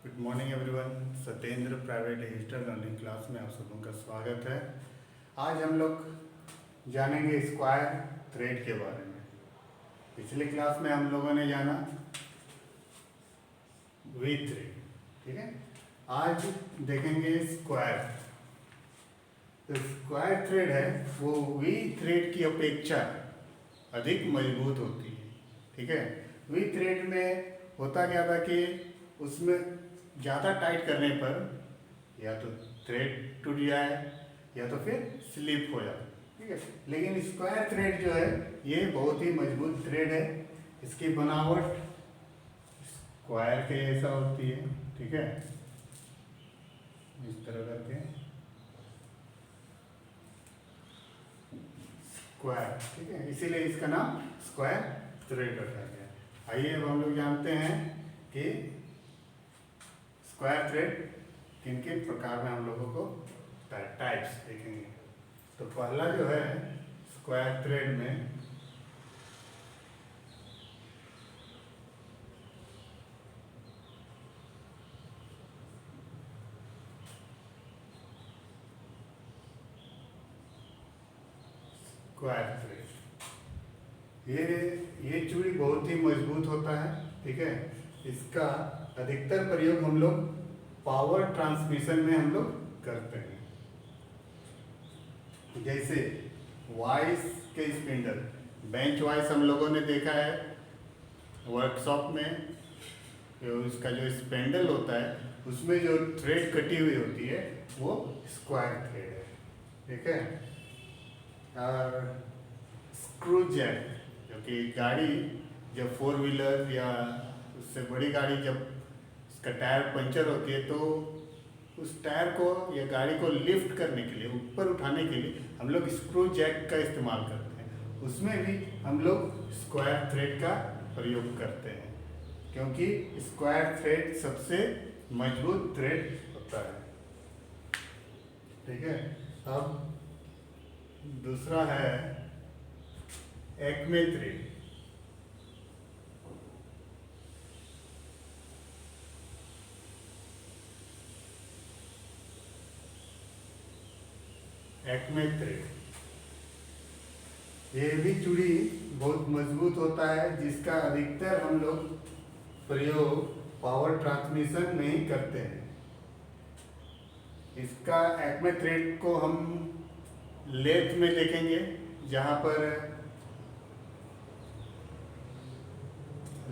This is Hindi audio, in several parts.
Good morning everyone. Satyendra private digital learning class में आप सबों का स्वागत है। आज हम लोग जानेंगे स्क्वायर थ्रेड के बारे में। पिछले क्लास में हम लोगों ने जाना वी थ्रेड, ठीक है। आज देखेंगे स्क्वायर। तो स्क्वायर थ्रेड है वो वी थ्रेड की अपेक्षा अधिक मजबूत होती है, ठीक है। वी थ्रेड में होता क्या था कि उसमें ज़्यादा टाइट करने पर या तो थ्रेड टूट जाए या तो फिर स्लिप हो जाए, ठीक है। लेकिन स्क्वायर थ्रेड जो है ये बहुत ही मजबूत थ्रेड है। इसकी बनावट स्क्वायर के जैसा होती है, ठीक है, इस तरह करके स्क्वायर, ठीक है, इसीलिए इसका नाम स्क्वायर थ्रेड रखा गया। आइए अब हम लोग जानते हैं कि स्क्वायर थ्रेड किन किन प्रकार में हम लोगों को टाइप्स देखेंगे। तो पहला जो है स्क्वायर थ्रेड में स्क्वायर थ्रेड ये चूड़ी बहुत ही मजबूत होता है, ठीक है। इसका अधिकतर प्रयोग हम लोग पावर ट्रांसमिशन में हम लोग करते हैं। जैसे वाइस के स्पिंडल, बेंच वाइस हम लोगों ने देखा है वर्कशॉप में। उसका जो स्पेंडल होता है उसमें जो थ्रेड कटी हुई होती है वो स्क्वायर थ्रेड है, ठीक है। और स्क्रू जैक, जो कि गाड़ी जब फोर व्हीलर या उससे बड़ी गाड़ी जब उसका टायर पंचर होती है तो उस टायर को या गाड़ी को लिफ्ट करने के लिए, ऊपर उठाने के लिए हम लोग स्क्रू जैक का इस्तेमाल करते हैं। उसमें भी हम लोग स्क्वायर थ्रेड का प्रयोग करते हैं, क्योंकि स्क्वायर थ्रेड सबसे मजबूत थ्रेड होता है, ठीक है। अब दूसरा है एक्मे थ्रेड। एक्मे थ्रेड ये भी चूड़ी बहुत मजबूत होता है, जिसका अधिकतर हम लोग प्रयोग पावर ट्रांसमिशन में ही करते हैं। इसका एक्मे थ्रेड को हम लेथ में देखेंगे, जहाँ पर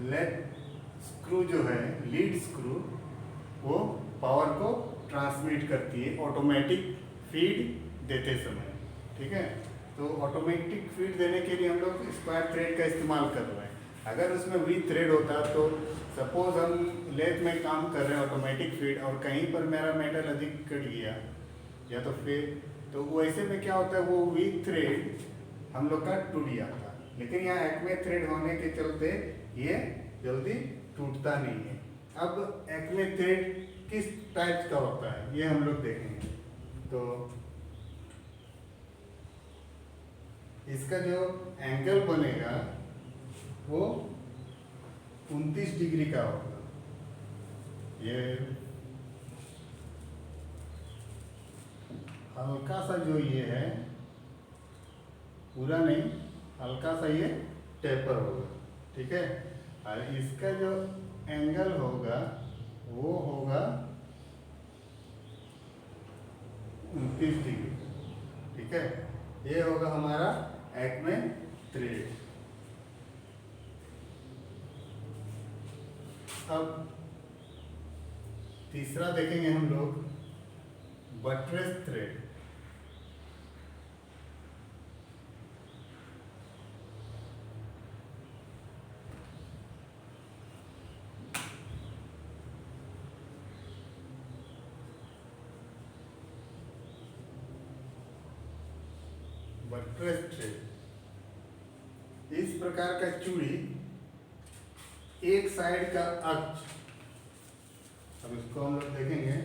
लेथ स्क्रू जो है, लीड स्क्रू, वो पावर को ट्रांसमिट करती है ऑटोमेटिक फीड देते समय, ठीक है। तो ऑटोमेटिक फीड देने के लिए हम लोग स्क्वायर थ्रेड का इस्तेमाल कर रहे हैं। अगर उसमें वी थ्रेड होता तो सपोज हम लेथ में काम कर रहे हैं ऑटोमेटिक फीड और कहीं पर मेरा मेटल अधिक कट गया या तो फिर, तो वैसे में क्या होता है वो वी थ्रेड हम लोग का टूट जाता। लेकिन यहाँ एक्मे थ्रेड होने के चलते ये जल्दी टूटता नहीं है। अब एक्मे थ्रेड किस टाइप का होता है ये हम लोग देखेंगे। तो इसका जो एंगल बनेगा वो 29 डिग्री का होगा। ये हल्का सा जो ये है, पूरा नहीं, हल्का सा ये टेपर होगा, ठीक है। और इसका जो एंगल होगा वो होगा 29 डिग्री, ठीक है। ये होगा हमारा एक्मे थ्रेड। अब तीसरा देखेंगे हम लोग बटरेस थ्रेड। बटरेस थ्रेड इस प्रकार का चूड़ी, एक साइड का अक्ष, अब इसको हम लोग देखेंगे।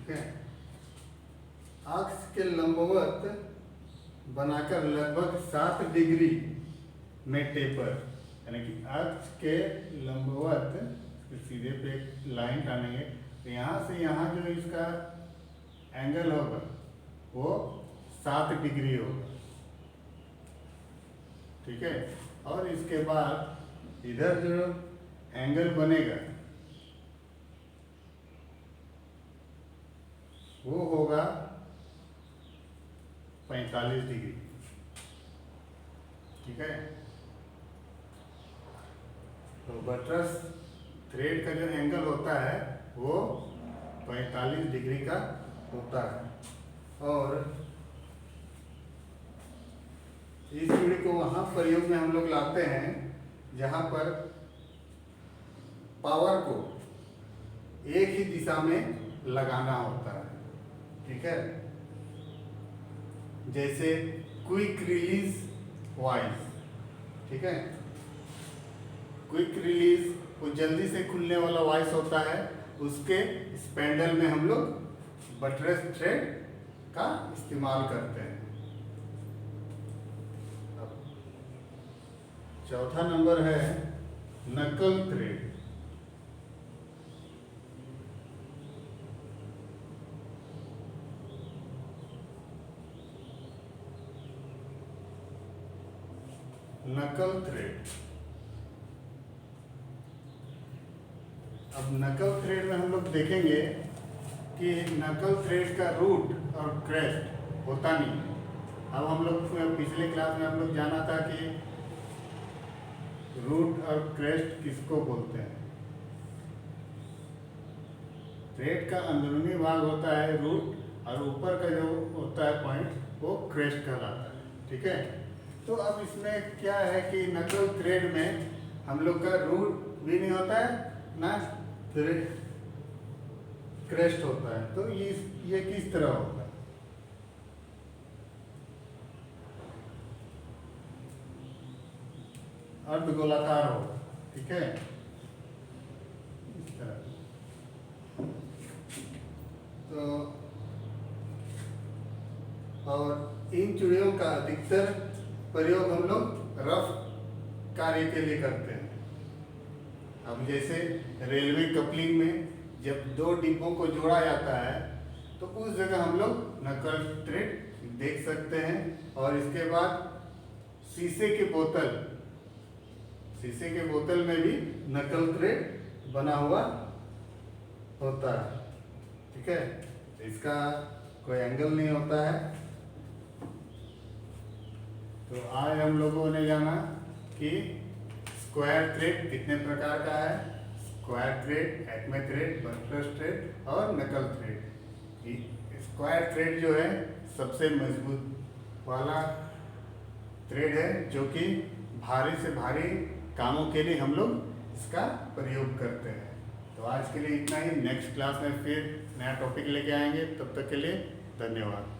ठीक है। अक्ष के लंबवत बनाकर लगभग 7 डिग्री में टेपर, यानी कि अक्ष के लंबवत सीधे पे एक लाइन टानेंगे तो यहाँ से यहाँ जो इसका एंगल होगा वो 7 डिग्री होगा, ठीक है। और इसके बाद इधर जो एंगल बनेगा वो होगा 45 डिग्री, ठीक है। तो बटरस थ्रेड का जो एंगल होता है वो 45 डिग्री का होता है। और इस चूड़ी को वहाँ प्रयोग में हम लोग लाते हैं जहाँ पर पावर को एक ही दिशा में लगाना होता है, ठीक है। जैसे क्विक रिलीज वाइज, ठीक है। क्विक रिलीज वो जल्दी से खुलने वाला वाइस होता है, उसके स्पेंडल में हम लोग बटरस थ्रेड का इस्तेमाल करते हैं। चौथा नंबर है नकल थ्रेड। नकल थ्रेड, अब नकल थ्रेड में हम लोग देखेंगे कि नकल थ्रेड का रूट और क्रेस्ट होता नहीं है। अब हम लोग पिछले क्लास में हम लोग जाना था कि रूट और क्रेस्ट किसको बोलते हैं। थ्रेड का अंदरूनी भाग होता है रूट और ऊपर का जो होता है पॉइंट वो क्रेस्ट कहलाता है, ठीक है। तो अब इसमें क्या है कि नकल थ्रेड में हम लोग का रूट भी नहीं होता है ना क्रेस्ट होता है। तो ये किस तरह होता है, अर्धगोलाकार होगा, ठीक है, इस तरह। तो और इन चूड़ियों का अधिकतर प्रयोग हम लोग रफ कार्य के लिए करते हैं। अब जैसे रेलवे कपलिंग में जब 2 डिब्बों को जोड़ा जाता है तो उस जगह हम लोग नकल थ्रेड देख सकते हैं। और इसके बाद शीशे के बोतल में भी नकल थ्रेड बना हुआ होता है, ठीक है। इसका कोई एंगल नहीं होता है। तो आज हम लोगों ने जाना कि स्क्वायर थ्रेड कितने प्रकार का है, square thread, Acme thread, buttress thread और नकल थ्रेड। स्क्वायर थ्रेड जो है सबसे मजबूत वाला थ्रेड है जो कि भारी से भारी कामों के लिए हम लोग इसका प्रयोग करते हैं। तो आज के लिए इतना ही। नेक्स्ट क्लास में फिर नया टॉपिक लेके आएंगे, तब तक के लिए धन्यवाद।